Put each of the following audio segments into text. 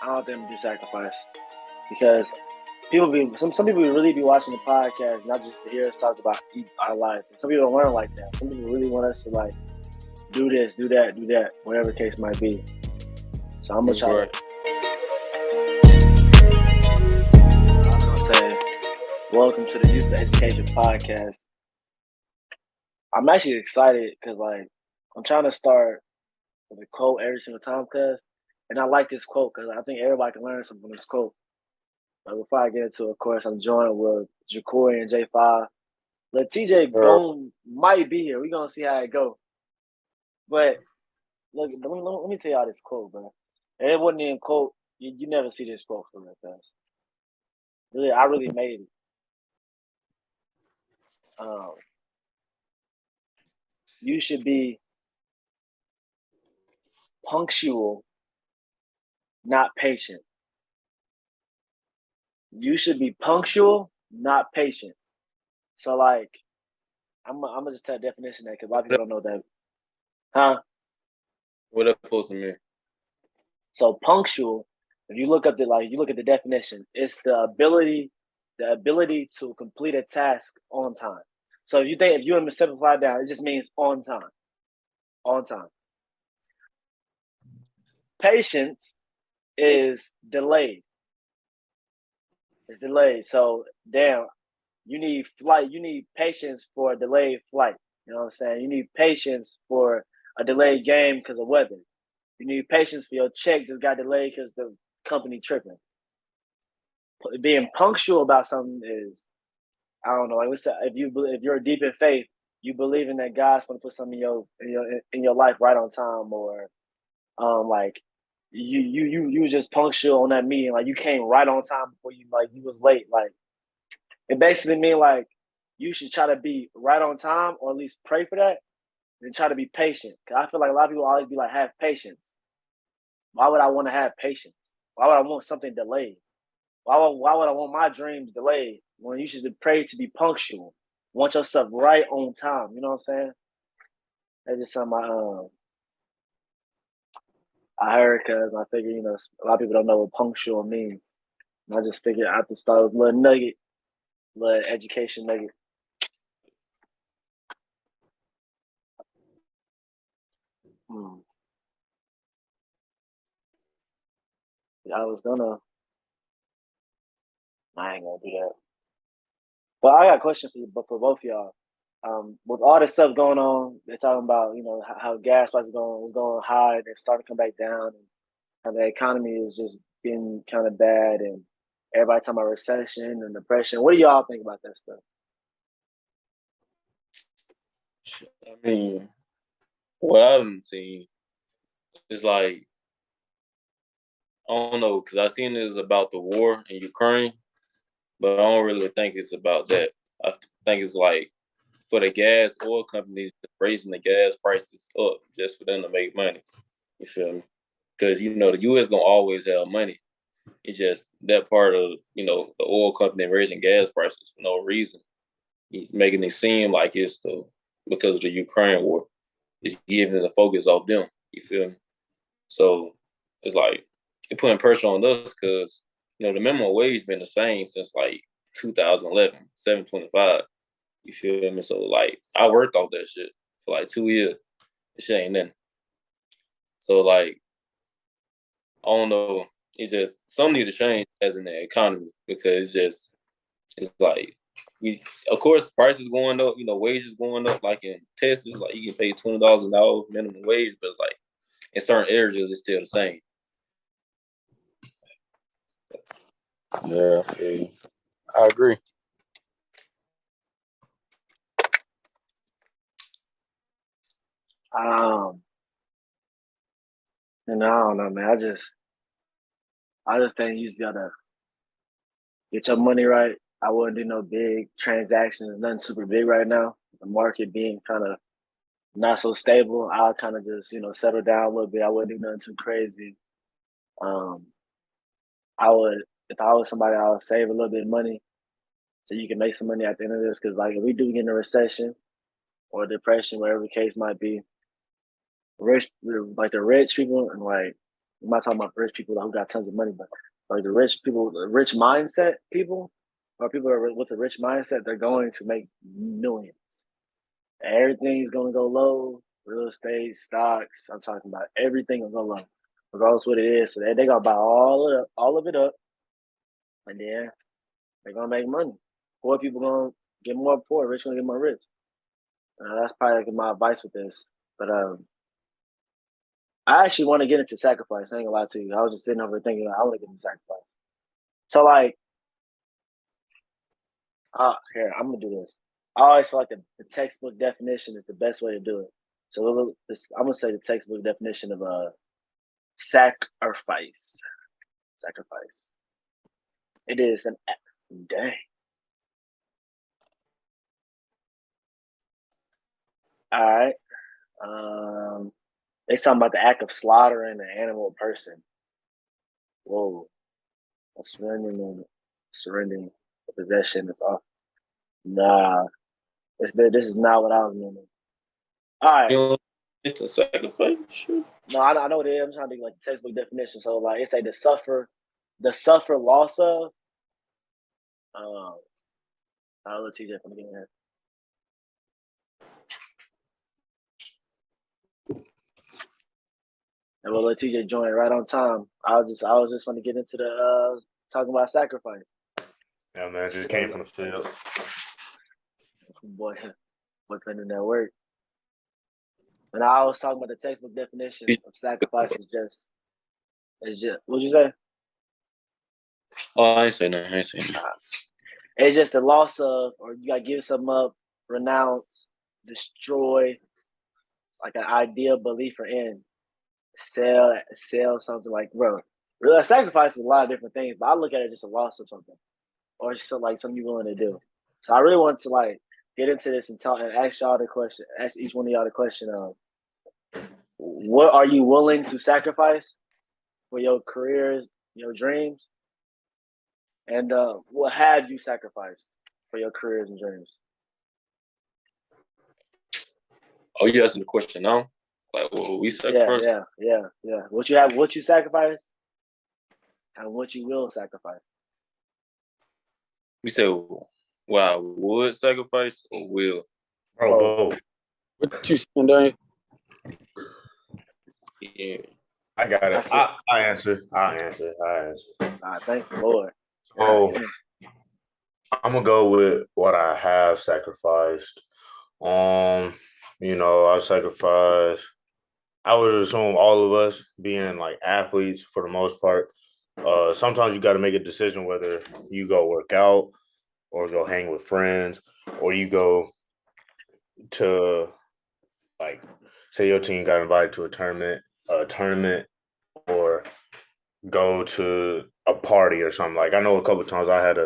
I don't think I'm gonna do sacrifice because people be some people really be watching the podcast not just to hear us talk about our life. And some people don't learn like that. Some people really want us to like do this, do that, do that, whatever the case might be. So I'm gonna try to. Right. I'm gonna say, welcome to the Youth Education Podcast. I'm actually excited because like I'm trying to start with a quote every single time, cause and I like this quote because I think everybody can learn something from this quote. But before I get into it, of course, I'm joined with Jaqori and J5. But TJ Uh, might be here. We're gonna see how it go. But look, let me tell y'all this quote, bro. And it wasn't even a quote. You never see this quote for real, guys. Really, I really made it. Um, you should be punctual, not patient. You should be punctual, not patient. So like, I'm gonna just tell a definition that because a lot of people don't know that, huh? what that supposed to mean? So punctual, if you look up you look at the definition, it's the ability to complete a task on time. So if you want to simplify it down, it just means on time. On time. Patience is delayed. It's delayed. So damn, you need patience for a delayed flight. You know what I'm saying? You need patience for a delayed game because of weather. You need patience for your check just got delayed because the company tripping. Being punctual about something is I don't know. Like if you're deep in faith, you believe in that God's going to put something in your life right on time, or like you was just punctual on that meeting, like you came right on time before you was late. Like it basically mean like you should try to be right on time, or at least pray for that, and try to be patient. Cause I feel like a lot of people always be like, have patience. Why would I want to have patience? Why would I want something delayed? Why would I want my dreams delayed when you should pray to be punctual? Want your stuff right on time. You know what I'm saying? That's just something I heard because I figure a lot of people don't know what punctual means. And I just figured I just thought it was a little nugget, little education nugget. Hmm. Yeah, I was gonna. I ain't gonna do that. But I got a question for you, but for both of y'all. With all this stuff going on, they're talking about how gas prices was going high, and it's starting to come back down, and how the economy is just getting kind of bad, and everybody talking about recession and depression. What do y'all think about that stuff? I mean, what I haven't seen is like I don't know because I seen this about the war in Ukraine, but I don't really think it's about that. I think it's like for the gas oil companies raising the gas prices up just for them to make money. You feel me? Because the U.S. gonna always have money. It's just that part of the oil company raising gas prices for no reason. He's making it seem like it's because of the Ukraine war. It's giving the focus off them. You feel me? So it's like it putting pressure on us because the minimum wage been the same since like 2011, 7.25. You feel me? So like I worked off that shit for like 2 years. It shit ain't nothing. So like I don't know. It's just something need to change as in the economy because it's like we of course prices going up, wages going up. Like in Texas, like you get paid $20 an hour minimum wage, but like in certain areas it's still the same. Yeah, I feel you. I agree. Um, and I don't know, man. I just think you just gotta get your money right. I wouldn't do no big transactions, nothing super big right now. The market being kind of not so stable, I'll kind of just settle down a little bit. I wouldn't do nothing too crazy. Um, I would if I was somebody, I would save a little bit of money so you can make some money at the end of this. Because like if we do get in a recession or depression, whatever the case might be, rich like the rich people and like I'm not talking about rich people who got tons of money, but like the rich people, the rich mindset people, or people with a rich mindset, they're going to make millions. Everything's gonna go low. Real estate, stocks. I'm talking about everything will go low, regardless what it is. So they gonna buy all of it up, and then they're gonna make money. Poor people gonna get more poor. Rich gonna get more rich. That's probably like my advice with this. But I actually want to get into sacrifice. I ain't gonna lie to you. I was just sitting over thinking, like, I want to get into sacrifice. So like, here I'm gonna do this. I always feel like the textbook definition is the best way to do it. So I'm gonna say the textbook definition of sacrifice. Sacrifice. It is an dang. All right. They talking about the act of slaughtering an animal or person. Whoa. Surrendering the possession is off. Nah, this is not what I was meaning. All right. It's a sacrifice. Sure. No, I know what it is. I'm trying to think like the textbook definition. So like it's like the suffer loss of. I'll let TJ from getting here. And we'll let TJ join right on time. I was just going to get into the talking about sacrifice. Yeah, man, just came from the field. Boy, putting in that work. And I was talking about the textbook definition of sacrifice is just what'd you say? Oh, I ain't saying nothing. It's just the loss of, or you gotta give something up, renounce, destroy, like an idea, belief, or end. Sell something like, bro. Really, sacrifice is a lot of different things, but I look at it just a loss of something, or just like something you're willing to do. So I really want to like get into this and talk and ask y'all the question. Ask each one of y'all the question of, what are you willing to sacrifice for your careers, your dreams, and what have you sacrificed for your careers and dreams? Oh, you asking the question now? Like what we said first? Yeah. What you sacrifice, and what you will sacrifice. We said what I would sacrifice or will. Bro, What you saying, Dony'e? Yeah. I got it. I answer. All right, thank the Lord. So I'm gonna go with what I have sacrificed. I sacrifice. I would assume all of us being like athletes for the most part. Sometimes you got to make a decision whether you go work out or go hang with friends, or you go to like say your team got invited to a tournament, or go to a party or something. Like I know a couple of times I had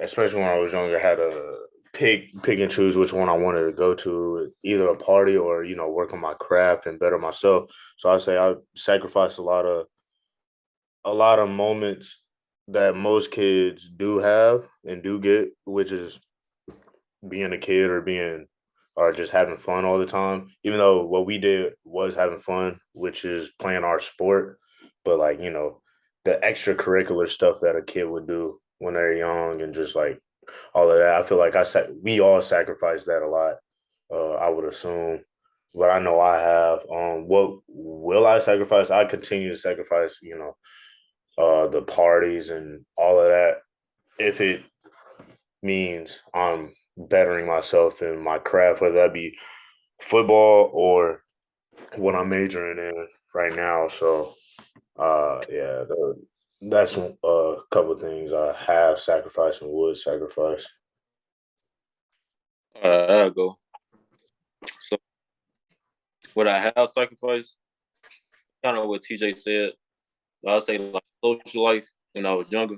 especially when I was younger, had to pick and choose which one I wanted to go to, either a party or work on my craft and better myself. So I say I sacrificed a lot of moments that most kids do have and do get, which is being a kid or just having fun all the time. Even though what we did was having fun, which is playing our sport, but like the extracurricular stuff that a kid would do when they're young and just like all of that. I feel like we all sacrifice that a lot. I would assume, but I know I have. What will I sacrifice? I continue to sacrifice. The parties and all of that, if it means I'm bettering myself in my craft, whether that be football or what I'm majoring in right now. So, that's a couple of things I have sacrificed and would sacrifice. I'll go. So, what I have sacrificed, kind of what TJ said. I'll say like social life when I was younger,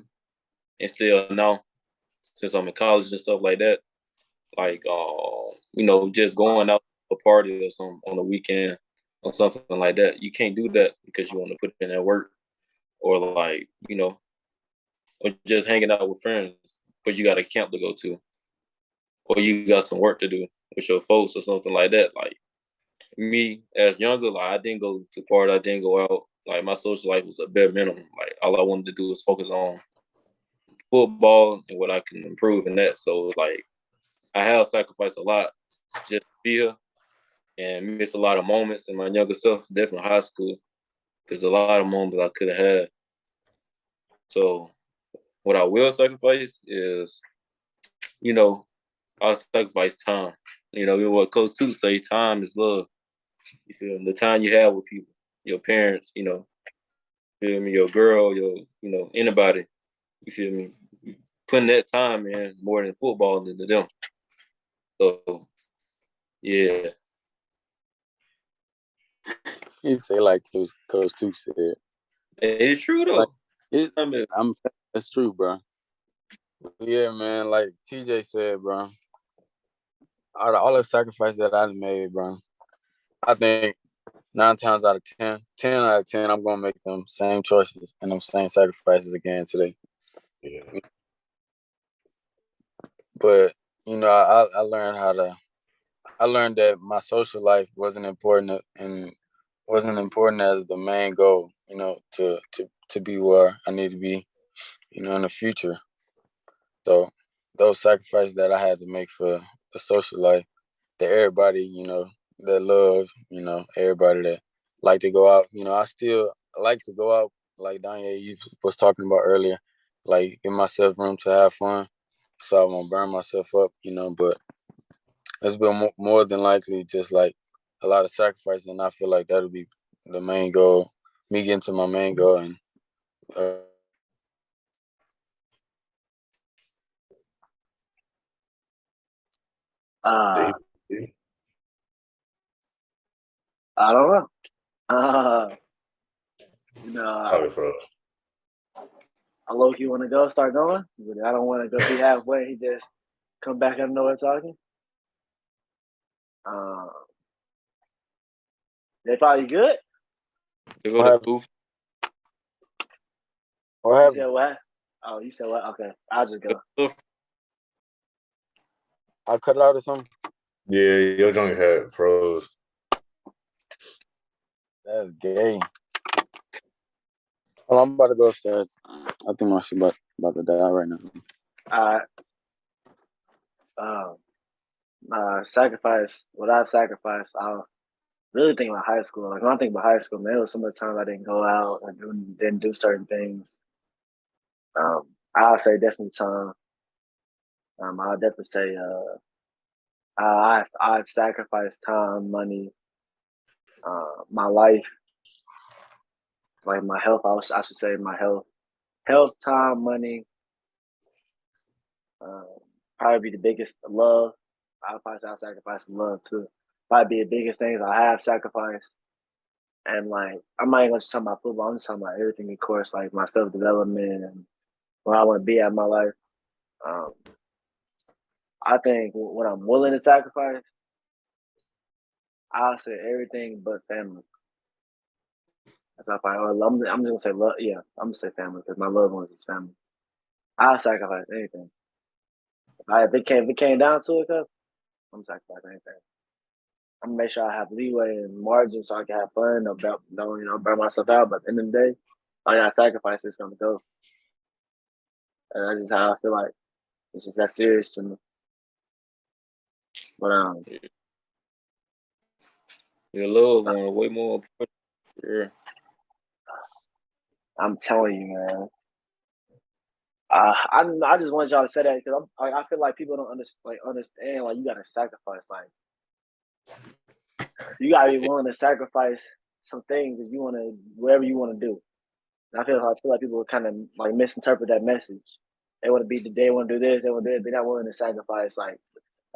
and still now, since I'm in college and stuff like that. Like, just going out to a party or something on the weekend or something like that. You can't do that because you want to put in that work, or like, or just hanging out with friends, but you got a camp to go to, or you got some work to do with your folks or something like that. Like me as younger, like I didn't go to party, I didn't go out like my social life was a bare minimum. Like all I wanted to do was focus on football and what I can improve in that. So like I have sacrificed a lot just to be here and missed a lot of moments in my younger self, definitely high school, because a lot of moments I could have had. So what I will sacrifice is, you know, I'll sacrifice time. You know what Coach Two say, time is love. You feel me? The time you have with people, your parents, you feel me, your girl, anybody, you feel me? Putting that time in more than football into them. So yeah. You say like Coach Two said. It's true Like though. that's true, bro. Yeah, man. Like TJ said, bro. All the sacrifices that I made, bro. I think 9 times out of 10, 10 out of 10, I'm gonna make them same choices and them same sacrifices again today. Yeah. But I learned I learned that my social life wasn't important and wasn't important as the main goal, to be where I need to be, in the future. So those sacrifices that I had to make for the social life, that everybody, that love, everybody that like to go out, I still like to go out, like Dony'e you was talking about earlier, like give myself room to have fun, so I won't burn myself up, but it's been more than likely just like a lot of sacrifice, and I feel like that'll be the main goal, me getting to my main goal, and I don't know. Probably for I low key want to go start going, but I don't want to go be halfway. He just come back out of nowhere talking. They probably good. They go to Goof. What You happened? said what? Oh, you said what? Okay, I'll just go. I cut it out or something. Yeah, your joint had froze. That's gay. Well, I'm about to go upstairs. I think my shit about to die right now. Sacrifice. What I've sacrificed. I really think about high school. Like when I think about high school, man, it was some of the times I didn't go out or didn't do certain things. I'll say definitely time. I'll definitely say I've sacrificed time, money, my life, like my health. I should say my health, time, money. Probably be the biggest love. I'll probably say I sacrifice some love too. Probably be the biggest things I have sacrificed. And like I'm not even just talking about football. I'm just talking about everything, of course, like my self development and where I want to be at in my life. Um, I think what I'm willing to sacrifice, I'll say everything but family. That's not fine. I'm just gonna say love. Yeah, I'm gonna say family because my loved ones is family. I'll sacrifice anything. If it came down to it, cause I'm sacrificing anything. I'm gonna make sure I have leeway and margin so I can have fun. Don't burn myself out. But at the end of the day, I got sacrifice is gonna go. And that's just how I feel like it's just that serious to me. But Your loved one way more important for real. I'm telling you, man. I just want y'all to say that because I feel like people don't understand like you gotta sacrifice like you gotta be willing to sacrifice some things if you want to wherever you want to do. And I feel like people kind of like misinterpret that message. They want to be they want to do this, they want to do it. They're not willing to sacrifice like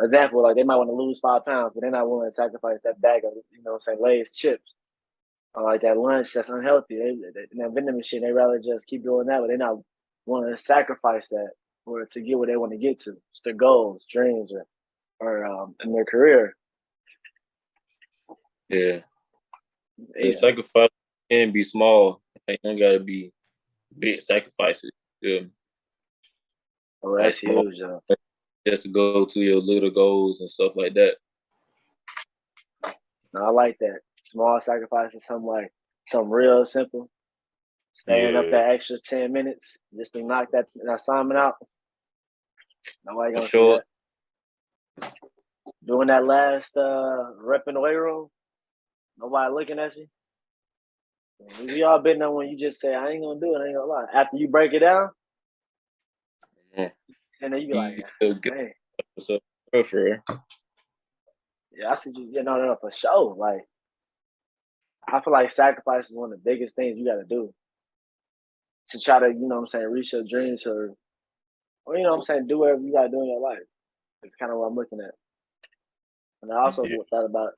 example like they might want to lose 5 pounds, but they're not willing to sacrifice that bag of Lay's chips or like that lunch that's unhealthy. In that vending machine, they rather just keep doing that, but they're not willing to sacrifice that or to get where they want to get to. It's their goals, dreams, or in their career. Yeah. The Yeah, sacrifice can be small. They don't gotta be big sacrifices. Yeah. oh, Like that's small huge. just to go to your little goals and stuff like that. No, I like that small sacrifices. Something real simple. Staying up Yeah, that extra 10 minutes just to knock that assignment out. Nobody gonna see sure. that. Doing that last rep in the weight room. Nobody looking at you. We all been there when you just say, I ain't gonna do it, I ain't gonna lie. After you break it down, and then you be like, You feel good. man, So for real. yeah, I see you. No, for sure. Like, I feel like sacrifice is one of the biggest things you got to do to try to, reach your dreams or do whatever you got to do in your life. It's kind of what I'm looking at. And I also yeah. thought about,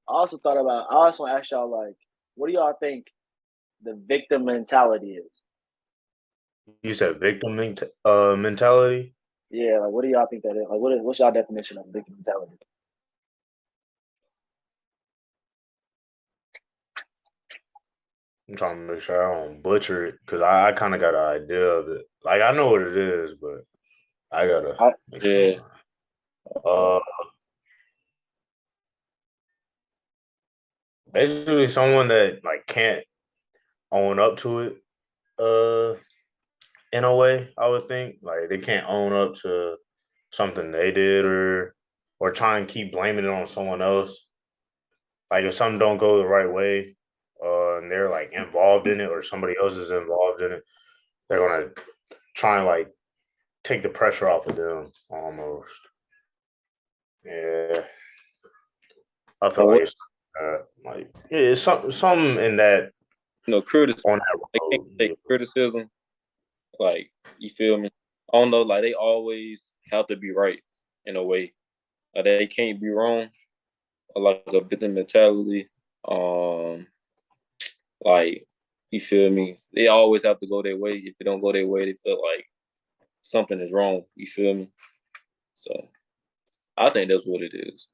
I also want to ask y'all, like, what do y'all think the victim mentality is? You said victim mentality. Yeah, like, what do y'all think that is? Like, what's y'all definition of victim mentality? I'm trying to make sure I don't butcher it because I kind of got an idea of it. Like I know what it is, but I gotta I, make Yeah. sure. Uh, Basically someone that like can't own up to it. Uh, in a way, I would think like they can't own up to something they did or try and keep blaming it on someone else. Like if something don't go the right way, and they're like involved in it or somebody else is involved in it, they're gonna try and like take the pressure off of them almost. Yeah, I feel Or like what? it's yeah, it's something in that Criticism. on that They can't road. take Yeah. criticism. Like, you feel me? I don't know. Like, they always have to be right in a way. Like, they can't be wrong. Or like a victim mentality. Um, like, you feel me? They always have to go their way. If they don't go their way, they feel like something is wrong. You feel me? So I think that's what it is.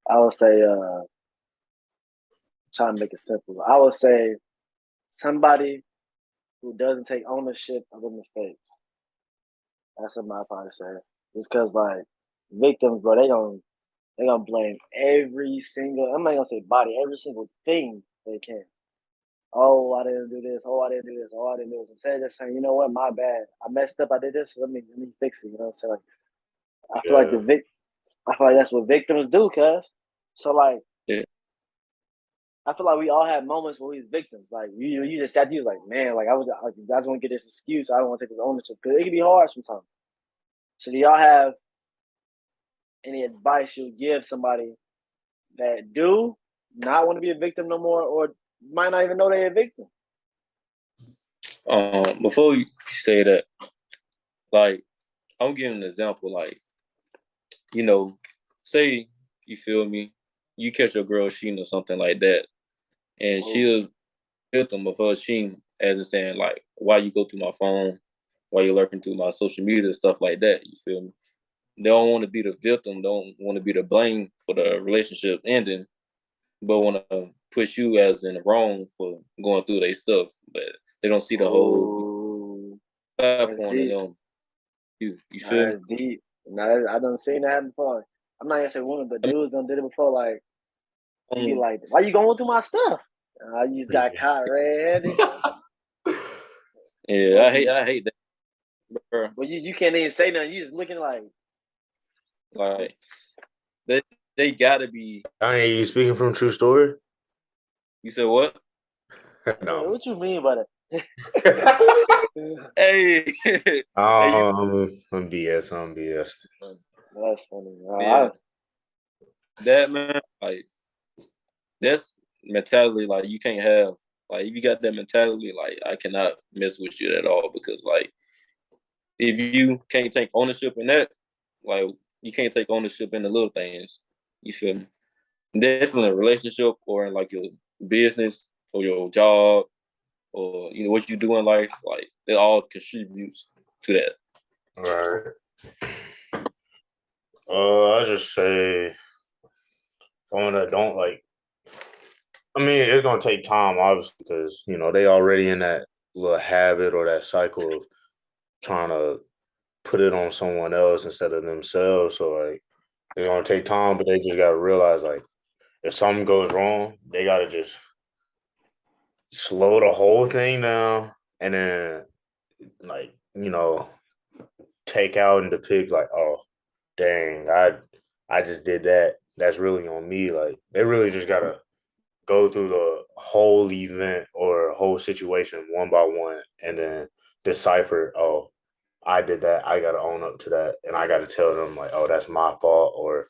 I would say, trying to make it simple. I would say somebody who doesn't take ownership of the mistakes. That's what I'd probably say. Just because, like, victims, bro, they gonna blame every single. I'm not gonna say body, every single thing they can. Oh, I didn't do this. Oh, I didn't do this. Oh, I didn't do this. Instead of just saying, you know what, my bad. I messed up. I did this. Let me fix it. You know what I'm saying? Like, I feel like Yeah. I feel like that's what victims do, cuz. So like, Yeah. I feel like we all have moments where we was victims. Like you just said, you was like, man, like I just want to get this excuse. I don't want to take this ownership because it can be hard sometimes. So do y'all have any advice you'll give somebody that do not want to be a victim no more, or might not even know they're a victim? Before you say that, like, I'm giving an example. Like, say, you feel me, you catch your girl cheating or something like that, and Oh, she'll victim of her cheating, as in saying like, why you go through my phone, why you lurking through my social media, stuff like that. You feel me? They don't want to be the victim, don't want to be the blame for the relationship ending, but want to push you as in the wrong for going through their stuff. But they don't see the whole oh, that's platform in deep. them. You Nah, feel me? that's deep. Nah, I done seen that happen before. I'm not gonna say women, but I dudes done did it before. Like you be mean, like, why you going through my stuff? You just got Yeah. caught red-handed. yeah, Both I of hate you, I hate that, bro. but you can't even say nothing. You just looking like, what? Like, they gotta be. I ain't you speaking from true story? You said what? Yeah, No. what you mean by that? Hey, hey, you. I'm BS. I'm BS. That's funny. Yeah, that man. Like, that's mentality. Like, you can't have. Like, if you got that mentality, like, I cannot mess with you at all because, like, if you can't take ownership in that, like, you can't take ownership in the little things. You feel me? Definitely a relationship or in like your business or your job or what you do in life. Like, it all contributes to that. Right. I just say someone that don't like. I mean, it's gonna take time, obviously, because they already in that little habit or that cycle of trying to put it on someone else instead of themselves. So like, it's gonna take time, but they just gotta realize like if something goes wrong, they gotta just slow the whole thing down and then like, take out and depict like, oh dang, I just did that. That's really on me. Like they really just gotta go through the whole event or whole situation one by one and then decipher, oh, I did that. I gotta own up to that. And I gotta tell them like, oh, that's my fault or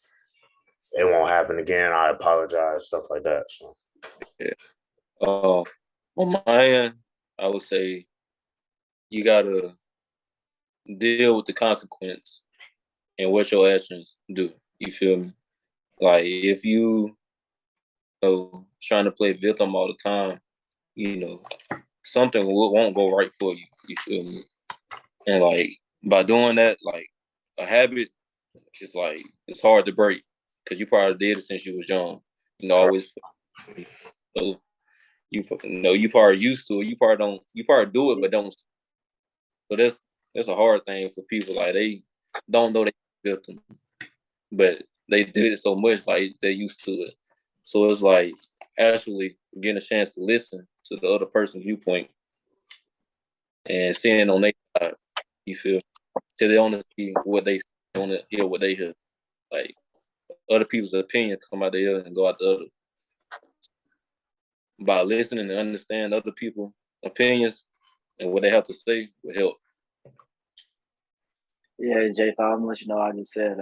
it won't happen again. I apologize, stuff like that. So Yeah. On my end, I would say you gotta deal with the consequence and what your actions do. You feel me? Like if you trying to play victim all the time, something won't go right for you. You feel me? And like by doing that, like a habit, it's hard to break because you probably did it since you was young. Always. So you probably used to it. You probably don't. You probably do it, but don't. So that's a hard thing for people. Like they don't know they victim, but they did it so much, like they're used to it. So it's like actually getting a chance to listen to the other person's viewpoint and seeing on their side. You feel till they want to see what they want to hear what they hear. Like other people's opinion come out there and go out the other. By listening and understand other people's opinions and what they have to say will help. Yeah, J5, I'm gonna let you know. I just said,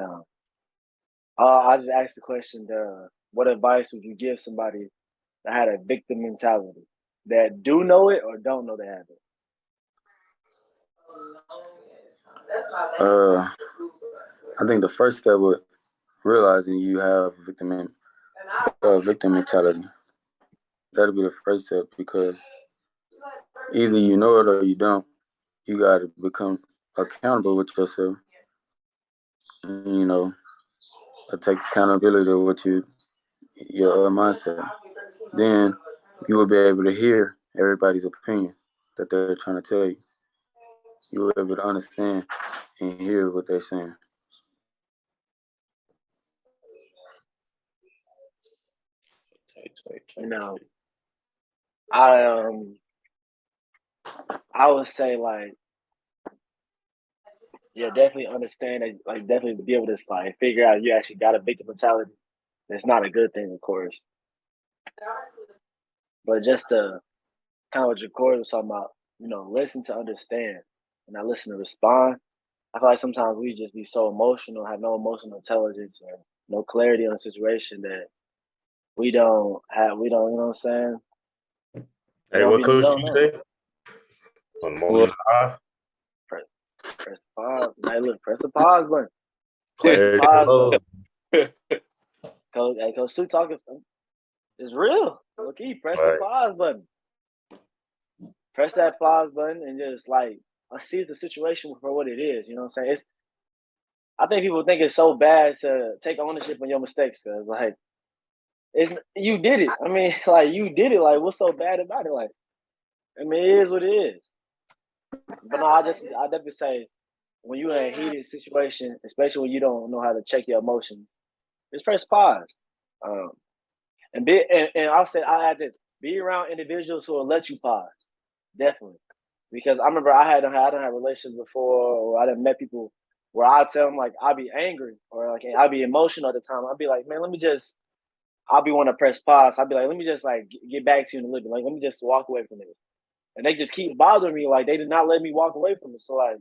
I just asked the question: what advice would you give somebody that had a victim mentality, that do know it or don't know they have it? I think the first step would realizing you have victim mentality. That'll be the first step because either you know it or you don't. You got to become accountable with yourself. Take accountability with your mindset. Then you will be able to hear everybody's opinion that they're trying to tell you. You will be able to understand and hear what they're saying. I would say definitely understand that, like definitely be able to like figure out you actually got a victim mentality. That's not a good thing, of course. But just to kind of what Jaqori was talking about, listen to understand and not listen to respond. I feel like sometimes we just be so emotional, have no emotional intelligence or no clarity on the situation that we don't, you know what I'm saying? hey, what We coach don't you know. say? When emotions high? Press the pause. Hey, look, press the pause button. Press the Clarity pause low. button. Coach Sue talking. It's real. Look, press the pause button. Press that pause button and just like see the situation for what it is. You know what I'm saying? I think people think it's so bad to take ownership on your mistakes because like you did it. I mean, like you did it. Like what's so bad about it? Like, I mean, it is what it is. But no, I definitely say when you're in a heated situation, especially when you don't know how to check your emotions, just press pause. And I'll add this: be around individuals who will let you pause. Definitely, because I remember I done had relations before, or I done met people where I tell them like I'll be angry or like I'll be emotional at the time. I'll be like, man, I'll be want to press pause. I'll be like, let me just like get back to you in a little bit. Like, let me just walk away from this. And they just keep bothering me. Like, they did not let me walk away from it. So, like,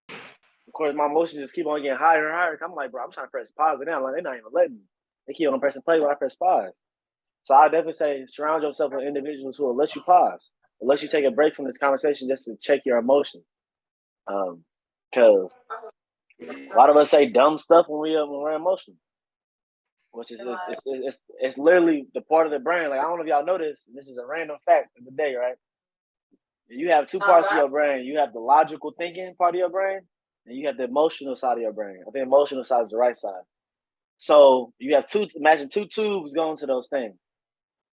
of course, my emotions just keep on getting higher and higher. I'm like, bro, I'm trying to press pause. But now, like, they're not even letting me. They keep on pressing play when I press pause. So, I definitely say surround yourself with individuals who will let you pause, will let you take a break from this conversation just to check your emotions. Because a lot of us say dumb stuff when we're emotional, which is it's literally the part of the brain. Like I don't know if y'all know this. This is a random fact of the day, right? You have two parts of your brain. You have the logical thinking part of your brain, and you have the emotional side of your brain. I think emotional side is the right side. So you have imagine two tubes going to those things.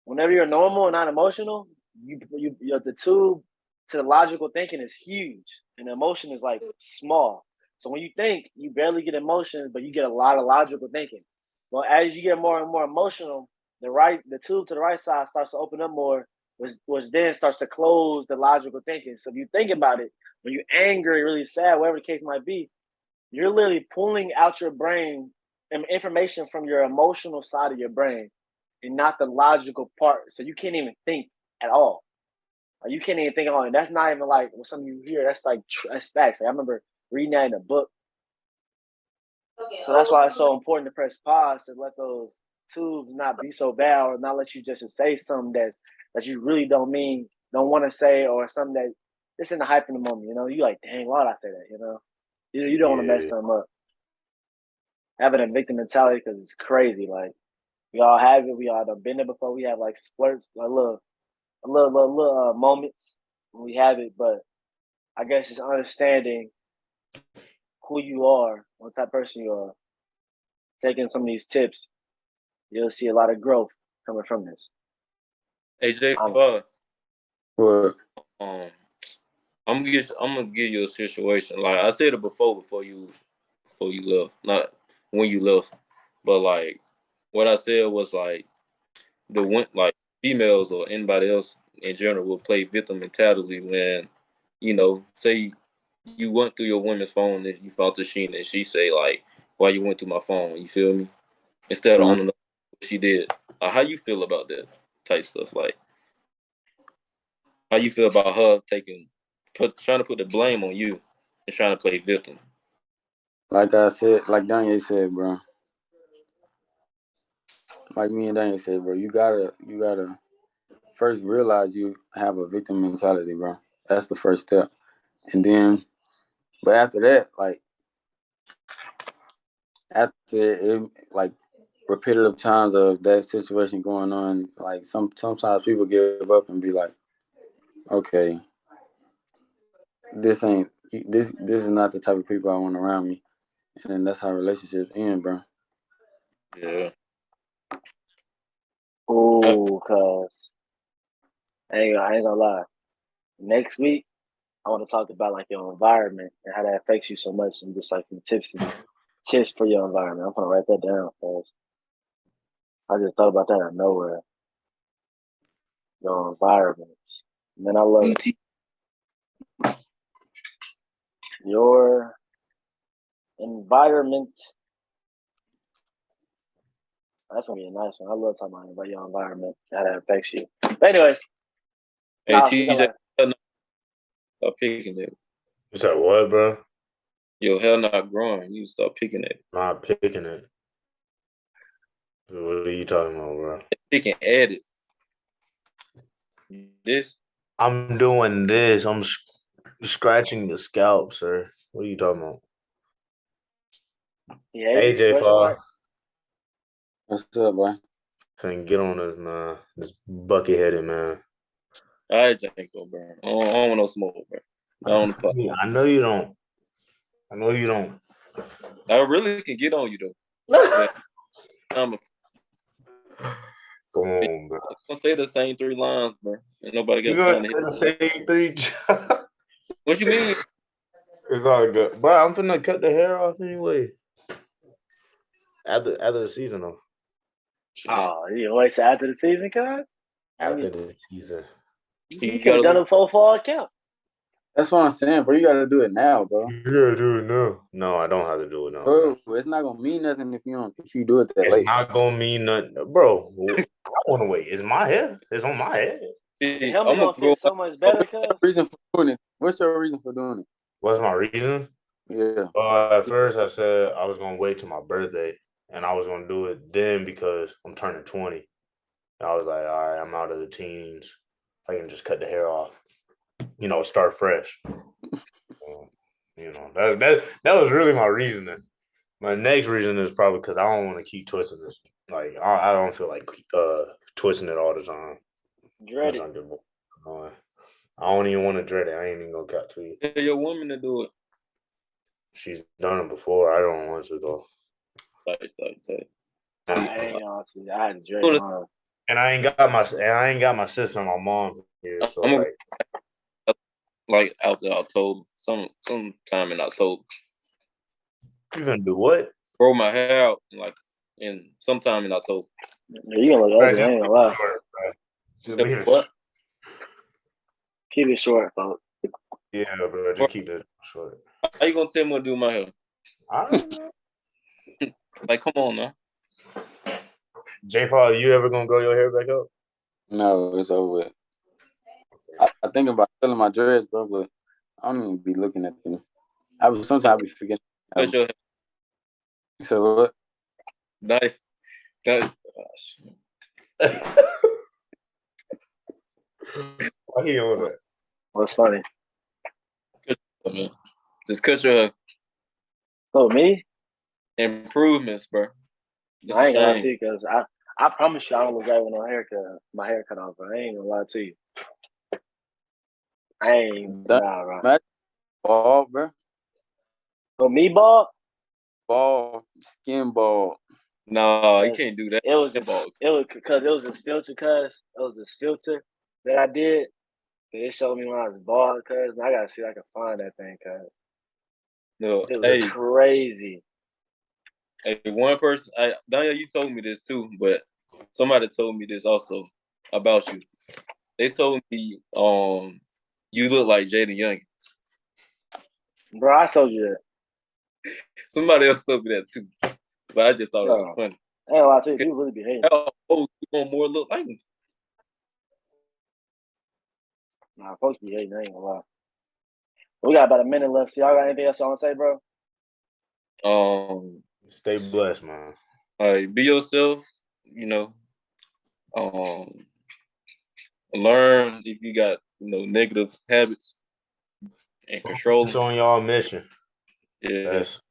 Whenever you're normal and not emotional, the tube to the logical thinking is huge, and the emotion is like small. So when you think, you barely get emotions, but you get a lot of logical thinking. Well, as you get more and more emotional, the tube to the right side starts to open up more, which then starts to close the logical thinking. So if you think about it, when you're angry, really sad, whatever the case might be, you're literally pulling out your brain and information from your emotional side of your brain and not the logical part. So you can't even think at all. Like, you can't even think on it. That's not even like something you hear. That's like that's facts. Like, I remember reading that in a book. So that's why it's so important to press pause to let those tubes not be so bad, or not let you just say something that you really don't want to say, or something that it's in the hype in the moment. You know, you like, dang, why did I say that? You don't want to mess something up. Having a victim mentality, because it's crazy. Like, we all have it. We all done been there before. We have like splurts, like little moments when we have it. But I guess it's understanding who you are, what type of person you are. Taking some of these tips, you'll see a lot of growth coming from this. AJ, What? I'm gonna give you a situation. Like I said it before you left, not when you left, but like what I said was like like females or anybody else in general will play victim mentality when, say you went through your woman's phone and you found the sheen and she say like, why you went through my phone? You feel me? Instead of owning what she did. How you feel about that type stuff? Like, how you feel about her trying to put the blame on you and trying to play victim? Like I said, like Dony'e said, bro. Like me and Dony'e said, bro, you gotta first realize you have a victim mentality, bro. That's the first step. And then, but after that, like repetitive times of that situation going on, like sometimes people give up and be like, okay, this is not the type of people I want around me. And then that's how relationships end, bro. Yeah. Oh, cause I ain't gonna lie. Next week, I want to talk about like your environment and how that affects you so much, and just like some tips for your environment. I'm gonna write that down, cause I just thought about that out of nowhere. Your environments, man, I love it. Your environment. That's gonna be a nice one. I love talking about your environment, how that affects you. But anyways, Hey, TJ, stop picking it. You said what, bro? Your hair not growing. You start picking it. Not picking it. What are you talking about, bro? Picking at it. This. I'm doing this. I'm scratching the scalp, sir. What are you talking about? Yeah, AJ Fall. What's up, boy? Finna get on this, man. This bucket headed man. All right, Janko, bro. I don't want no smoke, bro. I know you don't. I know you don't. I really can get on you though. Come on, bro. I'm gonna say the same 3 lines, bro. And nobody got You gonna time to hit. say 3 three? What you mean? It's all good, bro. I'm finna cut the hair off anyway. After the season, though. Oh, you wait till after the season, cuz? After the season. You could have done it before fall account. That's what I'm saying, bro. You gotta do it now, bro. You gotta do it now. No, I don't have to do it now. Bro, it's not gonna mean nothing if you do it that late. It's not gonna mean nothing, bro. I want to wait. It's my hair. It's on my head. The helmet gonna fit so much better, cuz. Reason for doing it? What's your reason for doing it? What's my reason? Yeah. At first, I said I was gonna wait till my birthday, and I was gonna do it then because I'm turning 20. And I was like, all right, I'm out of the teens. I can just cut the hair off. Start fresh. That was really my reasoning. My next reason is probably because I don't want to keep twisting this. Like I don't feel like twisting it all the time. Dread it. I don't even want to dread it. I ain't even gonna cut to you. Tell your woman to do it. She's done it before. I don't want to though. Tight. I ain't gonna see. I had to dread it. And I ain't got my sister and my mom here. So like after October, sometime in October. You gonna do what? Grow my hair out in like and sometime in October. You gonna look ugly, I ain't gonna lie. Short, bro. Just So leave it. what? Keep it short, folks. Yeah, bro. Just keep it short. How you gonna tell me what to do my hair? I don't know. Like, come on now. J. Paul, you ever gonna grow your hair back up? No, it's over with. I think about selling my dreads, bro, but I don't even be looking at them. Sometimes I be forgetting. Cut your hair. So what? Nice. Gosh. Why he on that? What's funny? Man. Just cut your hair. Oh, me? Improvements, bro. It's I a ain't gonna lie to shame. you because I promise you I don't look right with my hair cut off, bro. I ain't gonna lie to you. I ain't nah, bro. Bald, bro. Oh, me bald? Bald, skin bald. No, you can't do that. It was because it was this filter, that I did. It showed me when I was bald, cuz I gotta see if I can find that thing, cuz No, it was crazy. Hey, one person, Dony'e, you told me this too, but somebody told me this also about you. They told me, you look like Jaden Young. Bro, I told you that. Somebody else told me that too, but I just thought it was funny. I ain't gonna lie to you, you really be hating. Oh, you want more look like him? Nah, folks be hating, I ain't gonna lie. We got about a minute left. So y'all got anything else y'all wanna say, bro? Stay blessed, man. Be yourself, learn if you got, negative habits and control Focus them. on y'all mission. Yeah. That's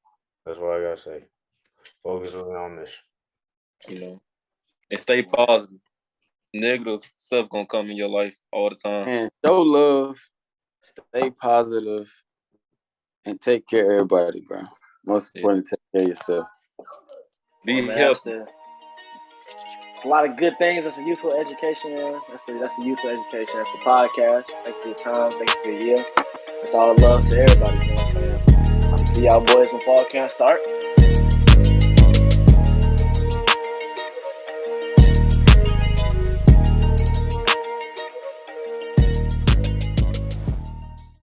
what I gotta say. Focus on y'all mission. And stay positive. Negative stuff gonna come in your life all the time. And show love, stay positive, and take care of everybody, bro. Most important, take care of yourself. Be healthy. It's a lot of good things. That's the Youthful Education, man. That's the Youthful Education. That's the podcast. Thank you for your time. Thank you for your year. It's all love to everybody. You know what I'm saying? I'll see y'all boys when fall camp start.